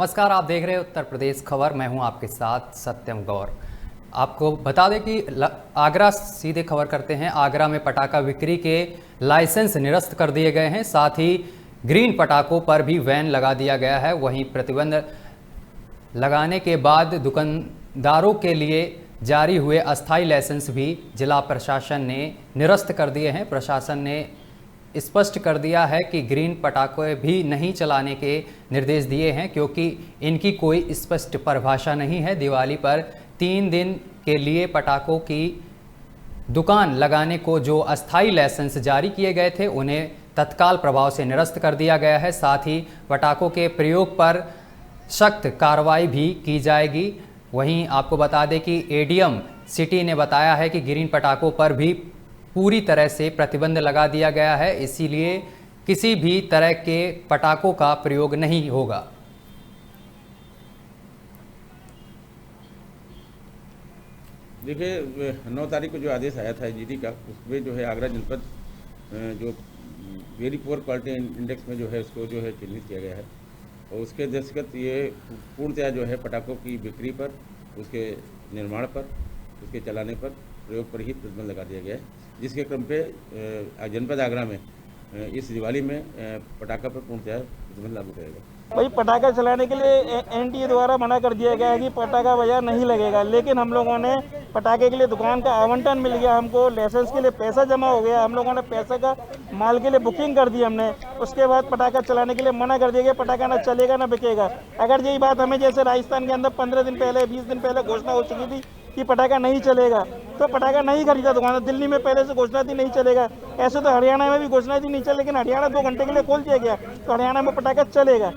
नमस्कार, आप देख रहे हैं उत्तर प्रदेश खबर। मैं हूं आपके साथ सत्यम गौर। आपको बता दें कि आगरा सीधे खबर करते हैं। आगरा में पटाखा बिक्री के लाइसेंस निरस्त कर दिए गए हैं। साथ ही ग्रीन पटाखों पर भी बैन लगा दिया गया है। वहीं प्रतिबंध लगाने के बाद दुकानदारों के लिए जारी हुए अस्थायी लाइसेंस भी जिला प्रशासन ने निरस्त कर दिए हैं। प्रशासन ने स्पष्ट कर दिया है कि ग्रीन पटाखे भी नहीं चलाने के निर्देश दिए हैं, क्योंकि इनकी कोई स्पष्ट परिभाषा नहीं है। दिवाली पर 3 दिन के लिए पटाखों की दुकान लगाने को जो अस्थायी लाइसेंस जारी किए गए थे, उन्हें तत्काल प्रभाव से निरस्त कर दिया गया है। साथ ही पटाखों के प्रयोग पर सख्त कार्रवाई भी की जाएगी। वहीं आपको बता दें कि एडीएम सिटी ने बताया है कि ग्रीन पटाखों पर भी पूरी तरह से प्रतिबंध लगा दिया गया है, इसीलिए किसी भी तरह के पटाखों का प्रयोग नहीं होगा। देखिए, 9 तारीख को जो आदेश आया था जीडी का, उसमें जो है आगरा जनपद जो वेरी पुअर क्वालिटी इंडेक्स में जो है उसको जो है चिन्हित किया गया है। और उसके दृष्टिगत ये पूर्णतया जो है पटाखों की बिक्री पर, उसके निर्माण पर, उसके चलाने पर, प्रयोग पर ही प्रतिबंध लगा दिया गया है। जिसके क्रम पे जनपद आगरा में इस दिवाली में पटाखा पर पूर्णतया प्रतिबंध लागू रहेगा। भाई पटाखा चलाने के लिए एनटीए द्वारा मना कर दिया गया है कि पटाखा बाजार नहीं लगेगा, लेकिन हम लोगों ने पटाखे के लिए दुकान का आवंटन मिल गया, हमको लाइसेंस के लिए पैसा जमा हो गया, हम लोगों ने पैसे का माल के लिए बुकिंग कर दी हमने। उसके बाद पटाखा चलाने के लिए मना कर दिया गया, पटाखा ना चलेगा ना बिकेगा। अगर यही बात हमें जैसे राजस्थान के अंदर 15 दिन पहले 20 दिन पहले घोषणा हो चुकी थी कि पटाखा नहीं चलेगा, तो पटाखा नहीं खरीदा दुकान। दिल्ली में पहले से घोषणा थी नहीं चलेगा, ऐसे तो हरियाणा में भी घोषणा थी नहीं चलेगा, लेकिन हरियाणा 2 घंटे के लिए खोल दिया गया, तो हरियाणा में पटाखा चलेगा।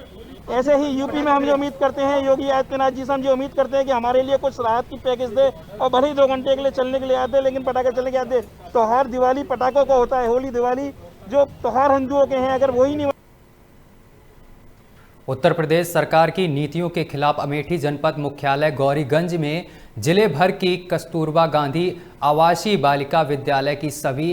ऐसे ही यूपी में हम जो उम्मीद करते हैं, योगी आदित्यनाथ जी से हम जो उम्मीद करते हैं कि हमारे लिए कुछ राहत की पैकेज दे, और भले ही 2 घंटे के लिए चलने के लिए आते, लेकिन पटाखा चलने के आते। तो हर दिवाली पटाखों का होता है, होली दिवाली जो त्योहार हिंदुओं के हैं, अगर वही नहीं। उत्तर प्रदेश सरकार की नीतियों के खिलाफ अमेठी जनपद मुख्यालय गौरीगंज में जिले भर की कस्तूरबा गांधी आवासीय बालिका विद्यालय की सभी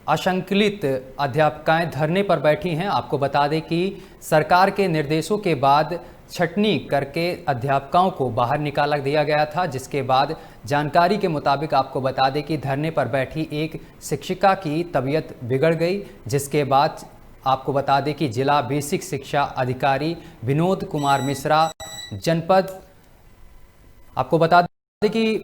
असंकलित अध्यापिकाएं धरने पर बैठी हैं। आपको बता दें कि सरकार के निर्देशों के बाद छटनी करके अध्यापिकाओं को बाहर निकाला दिया गया था, जिसके बाद जानकारी के मुताबिक आपको बता दें कि धरने पर बैठी एक शिक्षिका की तबीयत बिगड़ गई, जिसके बाद आपको बता दें कि जिला बेसिक शिक्षा अधिकारी विनोद कुमार मिश्रा जनपद आपको बता दें कि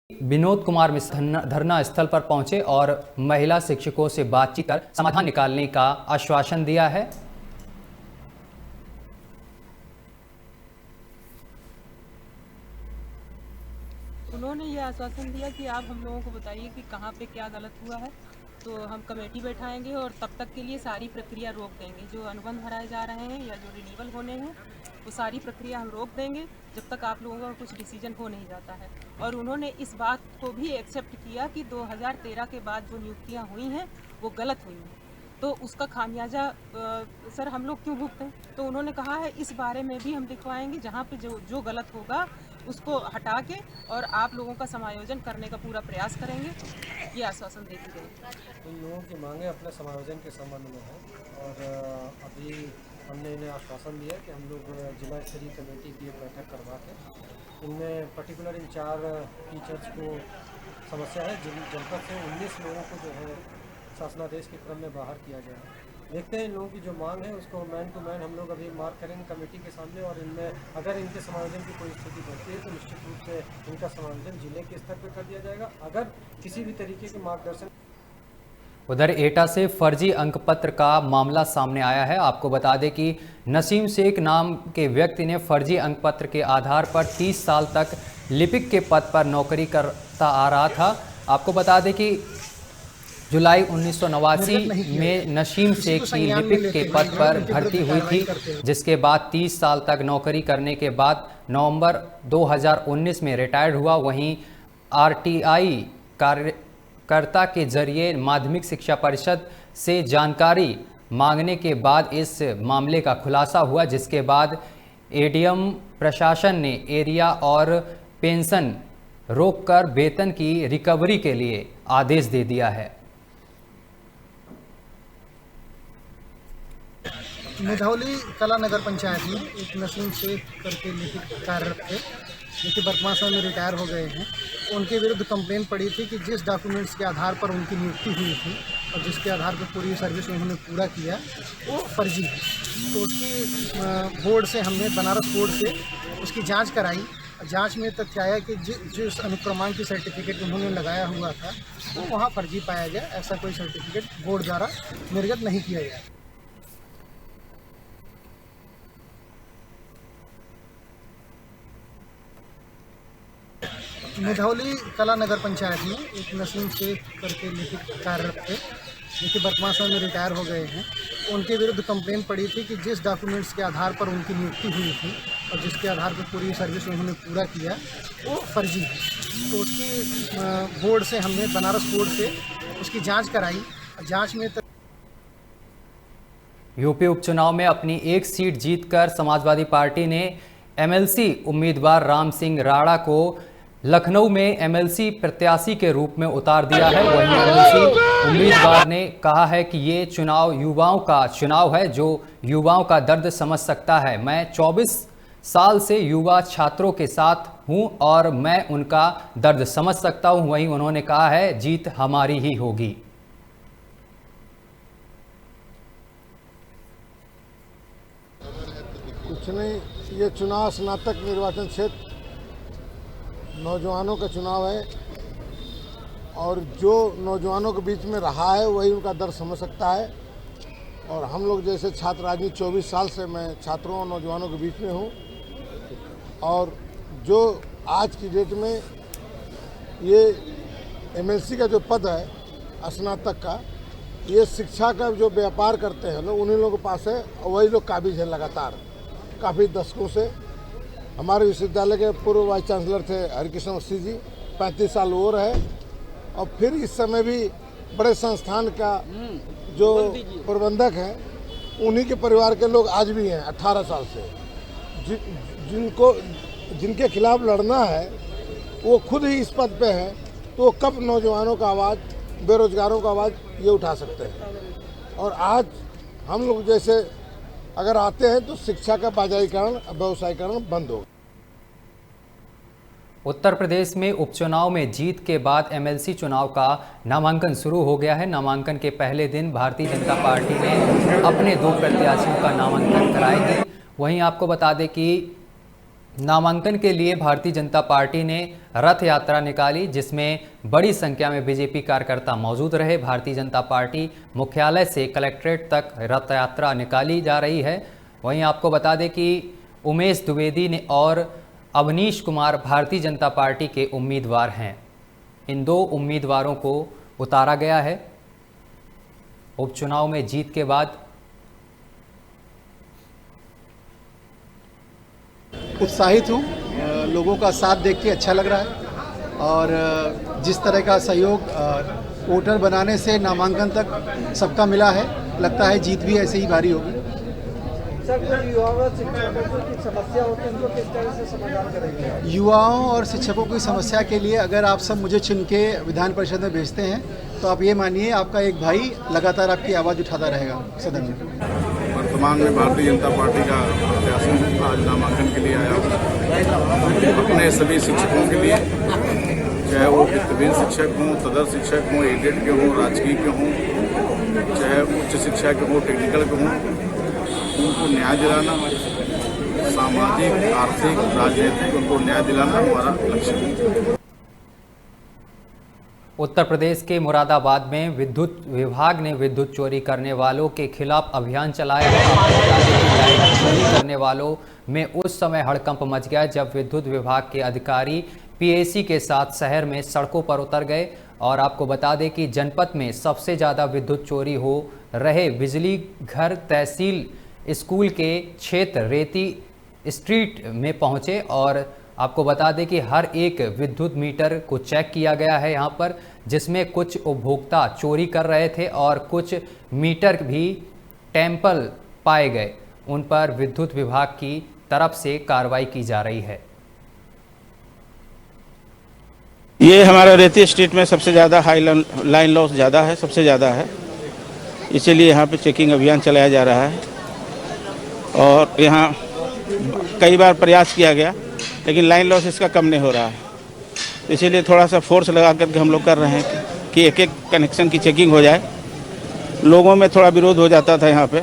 विनोद कुमार मिश्रा धरना स्थल पर पहुंचे और महिला शिक्षकों से बातचीत कर समाधान निकालने का आश्वासन दिया है। उन्होंने ये आश्वासन दिया कि आप हम लोगों को बताइए कि कहाँ पे क्या गलत हुआ है, तो हम कमेटी बैठाएंगे और तब तक के लिए सारी प्रक्रिया रोक देंगे। जो अनुबंध भराए जा रहे हैं या जो रिन्यूअल होने हैं, वो सारी प्रक्रिया हम रोक देंगे जब तक आप लोगों का कुछ डिसीजन हो नहीं जाता है। और उन्होंने इस बात को भी एक्सेप्ट किया कि 2013 के बाद जो नियुक्तियाँ हुई हैं वो गलत हुई हैं, तो उसका खामियाजा सर हम लोग क्यों भुगतें। तो उन्होंने कहा है इस बारे में भी हम दिखवाएंगे, जहाँ पे जो गलत होगा उसको हटा के और आप लोगों का समायोजन करने का पूरा प्रयास करेंगे, ये आश्वासन दे दी गई। इन लोगों की मांगें अपने समायोजन के संबंध में है, और अभी हमने इन्हें आश्वासन दिया कि हम लोग जिला स्तरीय कमेटी की एक बैठक करवा के इनमें पर्टिकुलर इन 4 टीचर्स को समस्या है, जिन जनपद से 19 लोगों को जो है शासनादेश के क्रम में बाहर किया गया है। देखते हैं इन लोगों की जो मांग है उसको मैन टू मैन हम लोग अभी मार्क करेंगे कमेटी के सामने, और इनमें अगर इनके समायोजन की कोई स्थिति बनती है तो निश्चित रूप से इनका समायोजन जिले के स्तर पर कर दिया जाएगा। अगर किसी भी तरीके के मार्गदर्शन। उधर एटा से फर्जी अंकपत्र का मामला सामने आया है। आपको बता दें कि नसीम शेख नाम के व्यक्ति ने फर्जी अंकपत्र के आधार पर 30 साल तक लिपिक के पद पर नौकरी करता आ रहा था। आपको बता दें कि जुलाई 1989 में नसीम शेख की लिपिक के पद पर भर्ती हुई थी, जिसके बाद 30 साल तक नौकरी करने के बाद नवंबर 2019 में रिटायर्ड हुआ। वहीं आरटीआई कार्यकर्ता के जरिए माध्यमिक शिक्षा परिषद से जानकारी मांगने के बाद इस मामले का खुलासा हुआ, जिसके बाद एडीएम प्रशासन ने एरिया और पेंशन रोककर वेतन की रिकवरी के लिए आदेश दे दिया है। मेधावली कला नगर पंचायत में एक नसीम शेख करके लिपिक कार्यरत थे, जो कि वर्तमान समय में रिटायर हो गए हैं। उनके विरुद्ध कंप्लेंट पड़ी थी कि जिस डॉक्यूमेंट्स के आधार पर उनकी नियुक्ति हुई थी और जिसके आधार पर पूरी सर्विस उन्होंने पूरा किया वो फर्जी है। तो उसकी बोर्ड से हमने बनारस बोर्ड से उसकी जांच कराई। जांच में तथ्य आया कि जिस अनुक्रमांक की सर्टिफिकेट उन्होंने लगाया हुआ था वो वहाँ फर्जी पाया गया। ऐसा कोई सर्टिफिकेट बोर्ड द्वारा निर्गत नहीं किया गया। मेधावली कला नगर पंचायत में एक नसीम शेख करके लिपिक कार्यरत थे, जो कि वर्तमान समय में रिटायर हो गए हैं। उनके विरुद्ध कंप्लेंट पड़ी थी कि जिस डॉक्यूमेंट्स के आधार पर उनकी नियुक्ति हुई थी और जिसके आधार पर पूरी सर्विस उन्होंने पूरा किया वो फर्जी है। तो उसकी बोर्ड से हमने बनारस बोर्ड से उसकी जांच कराई। जांच में यूपी उपचुनाव में अपनी एक सीट जीतकर समाजवादी पार्टी ने एमएलसी उम्मीदवार राम सिंह राणा को लखनऊ में एमएलसी प्रत्याशी के रूप में उतार दिया है। वहीं एमएलसी उम्मीदवार ने कहा है कि ये चुनाव युवाओं का चुनाव है, जो युवाओं का दर्द समझ सकता है। मैं 24 साल से युवा छात्रों के साथ हूं और मैं उनका दर्द समझ सकता हूं। वहीं उन्होंने कहा है जीत हमारी ही होगी। कुछ नहीं, ये चुनाव स्नातक निर्वाचन क्षेत्र नौजवानों का चुनाव है और जो नौजवानों के बीच में रहा है वही उनका दर्द समझ सकता है। और हम लोग जैसे छात्र राजनीति 24 साल से मैं छात्रों और नौजवानों के बीच में हूँ और जो आज की डेट में ये एमएलसी का जो पद है स्नातक का, ये शिक्षा का जो व्यापार करते हैं लोग, उन्हीं लोगों के पास है और वही लोग काबिज है। लगातार काफ़ी दशकों से हमारे विश्वविद्यालय के पूर्व वाइस चांसलर थे हरिकृष्ण अवस्थी जी, 35 साल वो रहे और फिर इस समय भी बड़े संस्थान का जो प्रबंधक हैं उन्हीं के परिवार के लोग आज भी हैं 18 साल से। जिनके खिलाफ लड़ना है वो खुद ही इस पद पे हैं, तो कब नौजवानों का आवाज़, बेरोजगारों का आवाज़ ये उठा सकते हैं। और आज हम लोग जैसे अगर आते हैं तो शिक्षा का बाजारीकरण, व्यवसायीकरण बंद होगा। उत्तर प्रदेश में उपचुनाव में जीत के बाद एमएलसी चुनाव का नामांकन शुरू हो गया है। नामांकन के पहले दिन भारतीय जनता पार्टी ने अपने 2 प्रत्याशियों का नामांकन कराएंगे। वहीं आपको बता दें कि नामांकन के लिए भारतीय जनता पार्टी ने रथ यात्रा निकाली, जिसमें बड़ी संख्या में बीजेपी कार्यकर्ता मौजूद रहे। भारतीय जनता पार्टी मुख्यालय से कलेक्ट्रेट तक रथ यात्रा निकाली जा रही है। वहीं आपको बता दें कि उमेश द्विवेदी ने और अवनीश कुमार भारतीय जनता पार्टी के उम्मीदवार हैं। इन 2 उम्मीदवारों को उतारा गया है उपचुनाव में जीत के बाद। उत्साहित हूँ, लोगों का साथ देख के अच्छा लग रहा है और जिस तरह का सहयोग वोटर बनाने से नामांकन तक सबका मिला है, लगता है जीत भी ऐसे ही भारी होगी। युवाओं और शिक्षकों की समस्या के लिए अगर आप सब मुझे चुन के विधान परिषद में भेजते हैं तो आप ये मानिए आपका एक भाई लगातार आपकी आवाज़ उठाता रहेगा सदन में। वर्तमान में भारतीय जनता पार्टी का प्रत्याशी आज नामांकन के लिए आया हूँ अपने सभी शिक्षकों के लिए, चाहे वो वित्तहीन शिक्षक हों, सदर शिक्षक हों, एडेड के हों, राजकीय के हों, चाहे उच्च शिक्षा के हों, टेक्निकल के हों, उनको न्याय दिलाना, सामाजिक, आर्थिक, राजनीतिक उनको न्याय दिलाना हमारा लक्ष्य है। उत्तर प्रदेश के मुरादाबाद में विद्युत विभाग ने विद्युत चोरी करने वालों के खिलाफ अभियान चलाया है। लाइट चोरी करने वालों में उस समय हड़कंप मच गया जब विद्युत विभाग के अधिकारी पीएसी के साथ शहर में सड़कों पर उतर गए। और आपको बता दें कि जनपद में सबसे ज़्यादा विद्युत चोरी हो रहे बिजली घर तहसील स्कूल के क्षेत्र रेती स्ट्रीट में पहुंचे और आपको बता दें कि हर एक विद्युत मीटर को चेक किया गया है यहाँ पर, जिसमें कुछ उपभोक्ता चोरी कर रहे थे और कुछ मीटर भी टेम्पल पाए गए। उन पर विद्युत विभाग की तरफ से कार्रवाई की जा रही है। ये हमारा रेती स्ट्रीट में सबसे ज़्यादा हाई लाइन लॉस ज़्यादा है, सबसे ज़्यादा है, इसीलिए यहाँ पे चेकिंग अभियान चलाया जा रहा है। और यहाँ कई बार प्रयास किया गया लेकिन लाइन लॉस इसका कम नहीं हो रहा है, इसीलिए थोड़ा सा फोर्स लगा करके हम लोग कर रहे हैं कि एक एक कनेक्शन की चेकिंग हो जाए। लोगों में थोड़ा विरोध हो जाता था यहाँ पे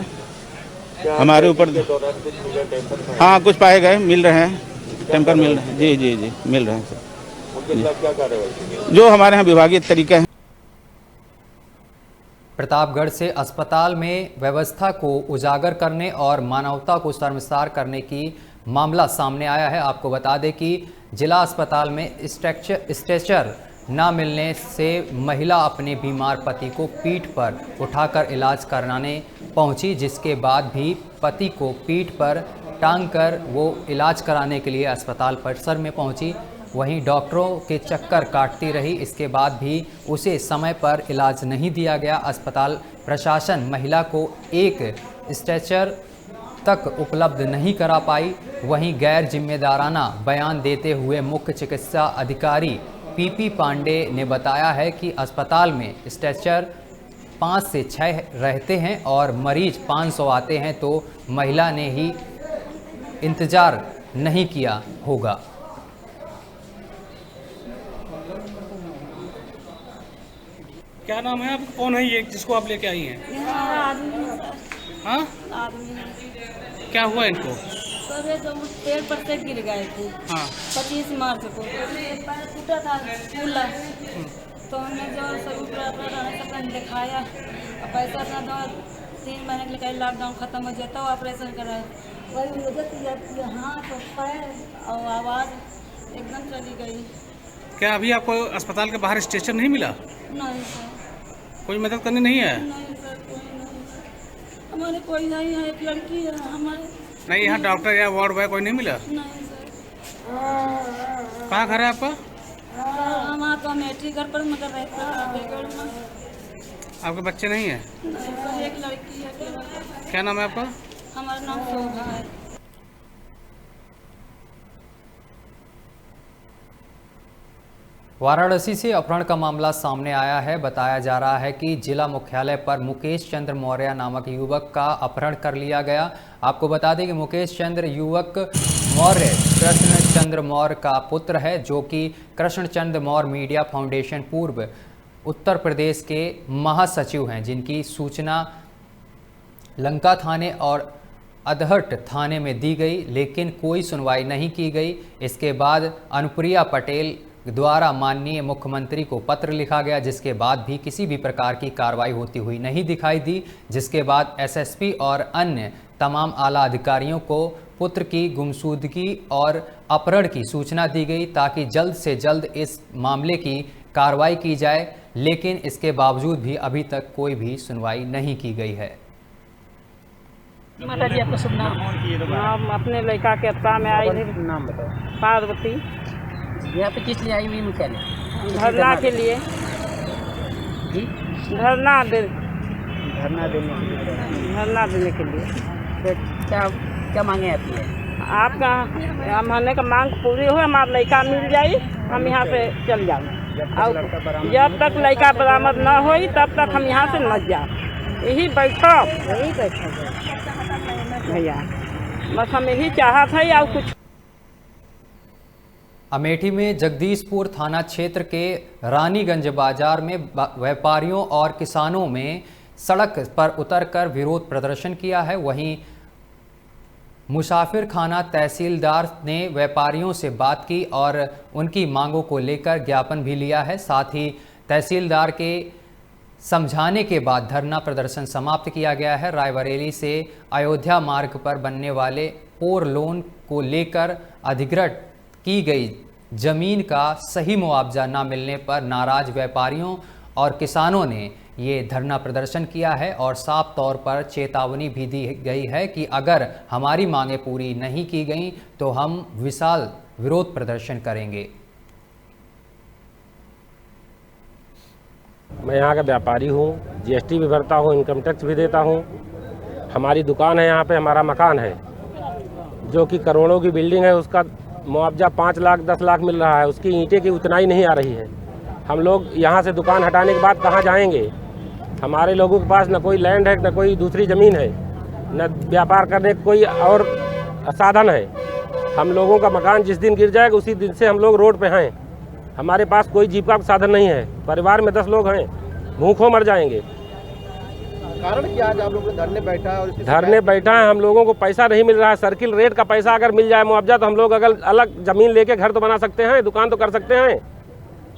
हमारे ऊपर। हाँ, कुछ पाए गए, मिल रहे हैं, टेम्पर मिल रहे हैं। जी जी जी मिल रहे हैं सर, जो हमारे यहाँ विभागीय तरीका है। प्रतापगढ़ से अस्पताल में व्यवस्था को उजागर करने और मानवता को शर्मसार करने की मामला सामने आया है। आपको बता दें कि जिला अस्पताल में स्ट्रेचर न मिलने से महिला अपने बीमार पति को पीठ पर उठाकर इलाज कराने पहुंची, जिसके बाद भी पति को पीठ पर टांग कर वो इलाज कराने के लिए अस्पताल परिसर में पहुंची। वहीं डॉक्टरों के चक्कर काटती रही, इसके बाद भी उसे समय पर इलाज नहीं दिया गया। अस्पताल प्रशासन महिला को एक स्ट्रेचर तक उपलब्ध नहीं करा पाई। वहीं गैर जिम्मेदाराना बयान देते हुए मुख्य चिकित्सा अधिकारी पीपी पांडे ने बताया है कि अस्पताल में स्ट्रेचर 5 से 6 रहते हैं और मरीज 500 आते हैं, तो महिला ने ही इंतज़ार नहीं किया होगा। क्या नाम है आपका? कौन है ये जिसको आप लेके आई हैं? हाँ, क्या हुआ इनको? सर ये तो पेड़ पर से गिर गए थे। हाँ, 25 मार्च को पैर टूटा था फूला, तो हमने जो सब दिखाया, पैसा था तो 3 महीने के लिए लॉकडाउन खत्म हो जाता, ऑपरेशन कराया। वही वजह यहाँ तो पैर और आवाज़ एकदम चली गई। क्या अभी आपको अस्पताल के बाहर स्टेशन नहीं मिला? नहीं सर, कोई मदद करनी नहीं है? नहीं सर, कोई नहीं, हमारे कोई नहीं है, एक लड़की है हमारे। नहीं, यहाँ डॉक्टर या वार्ड बॉय कोई नहीं मिला? नहीं सर। कहाँ घर है आपका? हमारा तो अमेठी घर पर मगर रहता है। आपके बच्चे नहीं है? नहीं सर, एक लड़की है। क्या नाम है आपका? हमारा नाम शोभा है। वाराणसी से अपहरण का मामला सामने आया है। बताया जा रहा है कि जिला मुख्यालय पर मुकेश चंद्र मौर्य नामक युवक का अपहरण कर लिया गया। आपको बता दें कि मुकेश चंद्र युवक मौर्य कृष्ण चंद्र मौर्य का पुत्र है, जो कि कृष्ण चंद्र मौर्य मीडिया फाउंडेशन पूर्व उत्तर प्रदेश के महासचिव हैं, जिनकी सूचना लंका थाने और अधहट थाने में दी गई, लेकिन कोई सुनवाई नहीं की गई। इसके बाद अनुप्रिया पटेल द्वारा माननीय मुख्यमंत्री को पत्र लिखा गया, जिसके बाद भी किसी भी प्रकार की कार्रवाई होती हुई नहीं दिखाई दी। जिसके बाद एसएसपी और अन्य तमाम आला अधिकारियों को पुत्र की गुमशुदगी और अपहरण की सूचना दी गई, ताकि जल्द से जल्द इस मामले की कार्रवाई की जाए, लेकिन इसके बावजूद भी अभी तक कोई भी सुनवाई नहीं की गई है। माता जी, आपका शुभ नाम? हम अपने लड़का के अत्ता में आई थी। नाम बताओ। पार्वती। यहाँ पे किस लिए आई हुई मुख्यालय? धरना के लिए जी, धरना देने के लिए। तो क्या मांगे आती है आपका? हमने का मांग पूरी हो, हमारा लड़का मिल जाए, हम यहाँ से चल जाए। जब तक लड़का बरामद न हो तब तक हम यहाँ से न जाए। यही बैठो भैया, बस हम यही चाहत है और कुछ। अमेठी में जगदीशपुर थाना क्षेत्र के रानीगंज बाजार में व्यापारियों और किसानों में सड़क पर उतरकर विरोध प्रदर्शन किया है। वहीं मुसाफिर खाना तहसीलदार ने व्यापारियों से बात की और उनकी मांगों को लेकर ज्ञापन भी लिया है। साथ ही तहसीलदार के समझाने के बाद धरना प्रदर्शन समाप्त किया गया है। रायबरेली से अयोध्या मार्ग पर बनने वाले पोर लोन को लेकर अधिग्रहण की गई जमीन का सही मुआवजा न मिलने पर नाराज व्यापारियों और किसानों ने ये धरना प्रदर्शन किया है और साफ तौर पर चेतावनी भी दी गई है कि अगर हमारी मांगें पूरी नहीं की गई तो हम विशाल विरोध प्रदर्शन करेंगे। मैं यहाँ का व्यापारी हूँ, जीएसटी भी भरता हूँ, इनकम टैक्स भी देता हूँ। हमारी दुकान है, यहाँ पे हमारा मकान है जो कि करोड़ों की बिल्डिंग है, उसका मुआवजा 5 लाख 10 लाख मिल रहा है, उसकी ईंटें की उतनाई नहीं आ रही है। हम लोग यहाँ से दुकान हटाने के बाद कहाँ जाएंगे? हमारे लोगों के पास न कोई लैंड है न कोई दूसरी ज़मीन है। न व्यापार करने का कोई और साधन है। हम लोगों का मकान जिस दिन गिर जाएगा उसी दिन से हम लोग रोड पे हैं। हमारे पास कोई जीविका का साधन नहीं है। परिवार में 10 लोग हैं, भूखों मर जाएंगे। कारण क्या आज आप लोग धरने बैठा है? और धरने बैठा है, हम लोगों को पैसा नहीं मिल रहा है। सर्किल रेट का पैसा अगर मिल जाए मुआवजा, तो हम लोग अगर अलग ज़मीन लेके घर तो बना सकते हैं, दुकान तो कर सकते हैं।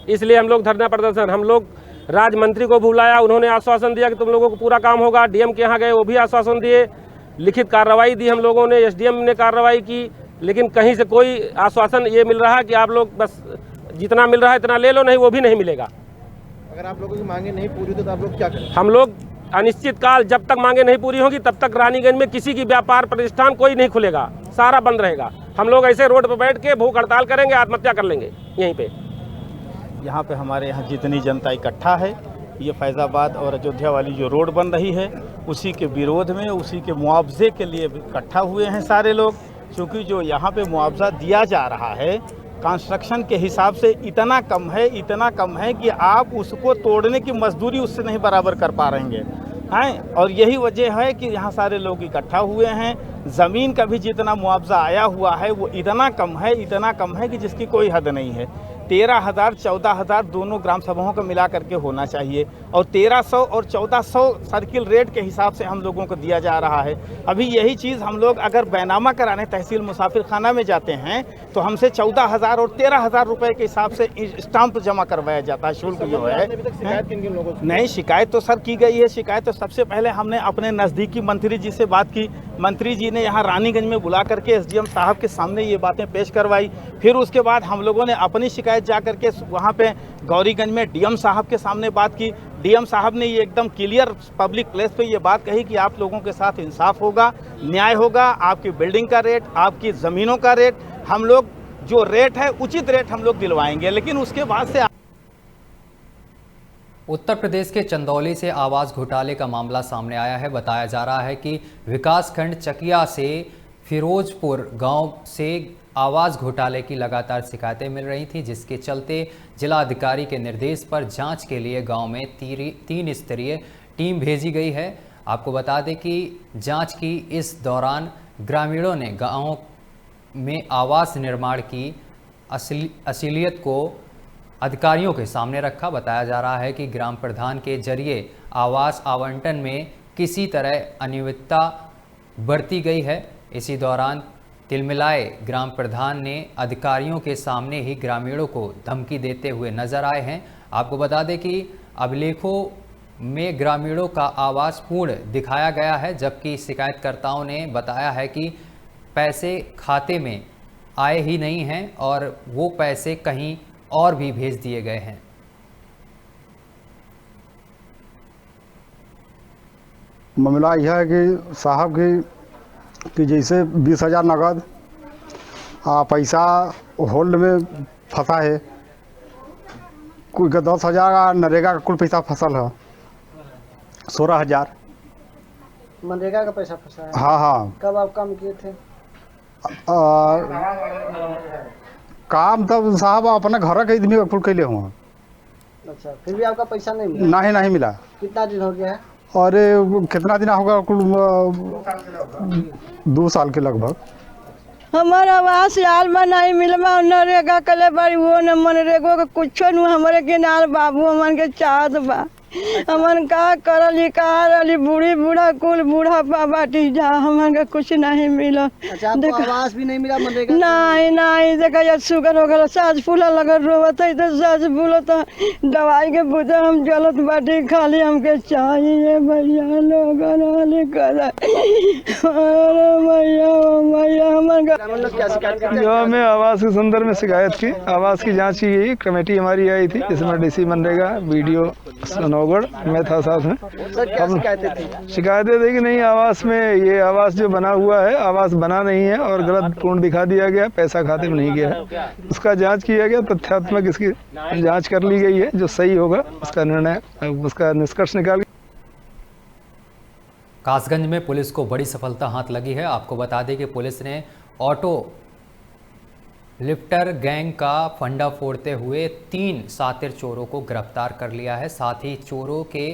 इसलिए हम लोग धरना प्रदर्शन, हम लोग राज्य मंत्री को बुलाया, उन्होंने आश्वासन दिया कि तुम लोगों को पूरा काम होगा। डीएम के यहाँ गए, वो भी आश्वासन दिए। लिखित कार्रवाई दी हम लोगों ने, एसडीएम ने कार्रवाई की, लेकिन कहीं से कोई आश्वासन ये मिल रहा है कि आप लोग बस जितना मिल रहा है इतना ले लो, नहीं वो भी नहीं मिलेगा। अगर आप लोगों की मांगे नहीं पूरी तो आप लोग क्या करें? हम लोग अनिश्चित काल जब तक मांगे नहीं पूरी होगी तब तक रानीगंज में किसी की व्यापार प्रतिष्ठान कोई नहीं खुलेगा, सारा बंद रहेगा। हम लोग ऐसे रोड पर बैठ के भूख हड़ताल करेंगे, आत्महत्या कर लेंगे यहीं पे। यहाँ पे हमारे यहाँ जितनी जनता इकट्ठा है, ये फैज़ाबाद और अयोध्या वाली जो रोड बन रही है उसी के विरोध में, उसी के मुआवजे के लिए इकट्ठा हुए हैं सारे लोग। क्योंकि जो यहाँ पे मुआवजा दिया जा रहा है कंस्ट्रक्शन के हिसाब से इतना कम है कि आप उसको तोड़ने की मजदूरी उससे नहीं बराबर कर पा रहेंगे हैं। और यही वजह है कि यहाँ सारे लोग इकट्ठा हुए हैं। ज़मीन का भी जितना मुआवजा आया हुआ है वो इतना कम है कि जिसकी कोई हद नहीं है। 13,000 14,000 दोनों ग्राम सभाओं को मिला करके होना चाहिए, और 1300 और 1400 सर्किल रेट के हिसाब से हम लोगों को दिया जा रहा है। अभी यही चीज़ हम लोग अगर बैनामा कराने तहसील मुसाफिर खाना में जाते हैं तो हमसे 14,000 और 13,000 रुपये के हिसाब से स्टाम्प जमा करवाया जाता है, शुल्क जो है। नहीं, शिकायत तो सर की गई है। शिकायत तो सबसे पहले हमने अपने नज़दीकी मंत्री जी से बात की। मंत्री जी ने यहाँ रानीगंज में बुला करके एसडीएम साहब के सामने ये बातें पेश करवाई। फिर उसके बाद हम लोगों ने अपनी शिकायत जा करके वहाँ पे गौरीगंज में डीएम साहब के सामने बात की। डीएम साहब ने ये एकदम क्लियर पब्लिक प्लेस पे ये बात कही कि आप लोगों के साथ इंसाफ होगा, न्याय होगा। आपकी बिल्डिंग का रेट, आपकी ज़मीनों का रेट, हम लोग जो रेट है उचित रेट हम लोग दिलवाएंगे। लेकिन उसके बाद से उत्तर प्रदेश के चंदौली से आवास घोटाले का मामला सामने आया है। बताया जा रहा है कि विकासखंड चकिया से फिरोजपुर गांव से आवास घोटाले की लगातार शिकायतें मिल रही थी, जिसके चलते जिलाधिकारी के निर्देश पर जांच के लिए गांव में 3 स्तरीय टीम भेजी गई है। आपको बता दें कि जांच की इस दौरान ग्रामीणों ने गांव में आवास निर्माण की असलियत को अधिकारियों के सामने रखा। बताया जा रहा है कि ग्राम प्रधान के जरिए आवास आवंटन में किसी तरह अनियमितता बरती गई है। इसी दौरान तिलमिलाए ग्राम प्रधान ने अधिकारियों के सामने ही ग्रामीणों को धमकी देते हुए नजर आए हैं। आपको बता दें कि अभिलेखों में ग्रामीणों का आवास पूर्ण दिखाया गया है, जबकि शिकायतकर्ताओं ने बताया है कि पैसे खाते में आए ही नहीं हैं और वो पैसे कहीं और भी भेज दिए गए हैं। मामला यह है कि साहब कि जैसे 20,000 नगद पैसा होल्ड में फंसा है, कोई का 10,000 नरेगा का कुल पैसा फसल है 16,000 मनरेगा का पैसा फंसा है। हाँ। कब आप काम किए थे? काम तब साहब अपना घर के आदमी का कुल कैले हुआ। अच्छा, फिर भी आपका पैसा नहीं मिला? नहीं मिला। कितना दिन हो गया है? अरे कितना दिन होगा, कुल 2 साल के लगभग। हमारा आवास यार बा नहीं मिलवा, नरेगा कले बारी वो न मनरेगो का कुछ न हमारे के नाल बाबू हमन के चाहत बा। हमन का करली कारली बूढ़ी बूढ़ा कुल बूढ़ा बाटी जा, हमन का कुछ नहीं मिला। अच्छा, आपको आवास भी नहीं मिला मनरेगा? नहीं देखा या शुगर हो गया, साज फूला लगल रोवत है तो साज फूला तो दवाई के बुझे हम जलत बाटी, खाली हमके चाहिए भैया लोगन वाले कर। अरे भैया हमन का जो हमें आवास के संदर्भ में शिकायत की, आवास की जांच की गई, कमेटी हमारी आई थी जिसमें डीसी मनरेगा, वीडियो नौगढ़ मैं था साथ में। शिकायतें थी कि नहीं आवास में, ये आवास जो बना हुआ है आवास बना नहीं है और गलत पूर्ण दिखा दिया गया, पैसा खाते में नहीं गया है। उसका जांच किया गया, तथ्यात्मक इसकी जांच कर ली गई है, जो सही होगा उसका निर्णय, उसका निष्कर्ष निकाल। कासगंज में पुलिस को बड़ी सफलता हाथ लगी है। आपको बता दें कि पुलिस ने ऑटो लिफ्टर गैंग का फंडा फोड़ते हुए 3 सातिर चोरों को गिरफ्तार कर लिया है। साथ ही चोरों के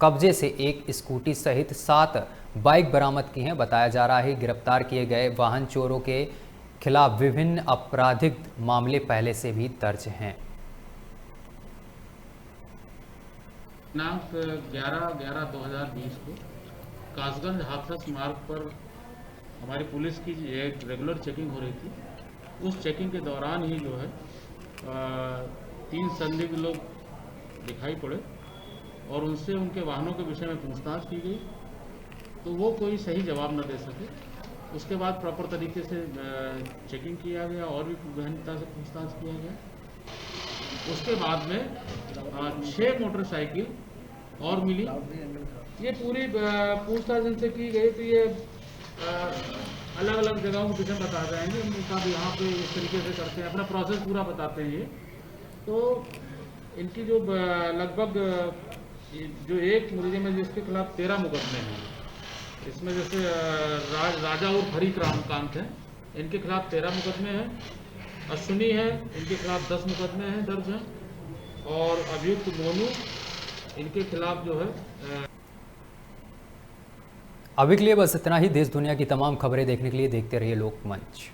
कब्जे से एक स्कूटी सहित 7 बाइक बरामद की हैं। बताया जा रहा है गिरफ्तार किए गए वाहन चोरों के खिलाफ विभिन्न आपराधिक मामले पहले से भी दर्ज हैं। दिनांक 11/11/2020 को कासगंज हाथरस मार्ग पर हमारी पुलिस की एक रेगुलर चेकिंग हो रही थी। उस चेकिंग के दौरान ही जो है 3 संदिग्ध लोग दिखाई पड़े और उनसे उनके वाहनों के विषय में पूछताछ की गई, तो वो कोई सही जवाब न दे सके। उसके बाद प्रॉपर तरीके से चेकिंग किया गया और भी गहनता से पूछताछ किया गया। उसके बाद में 6 मोटरसाइकिल और मिली। ये पूरी पूछताछ इनसे की गई तो ये अलग अलग जगहों के पीछे बता जाएंगे, उनका भी यहाँ पे इस तरीके से करते हैं, अपना प्रोसेस पूरा बताते हैं ये। तो इनकी जो लगभग जो एक मुलजिम है जिसके खिलाफ 13 मुकदमे हैं, इसमें जैसे राजा और हरी कांत है, इनके खिलाफ 13 मुकदमे हैं। अश्विनी है, इनके खिलाफ 10 मुकदमे हैं दर्ज हैं, और अभियुक्त मोनू इनके खिलाफ जो है। अभी के लिए बस इतना ही। देश दुनिया की तमाम खबरें देखने के लिए देखते रहिए लोकमंच।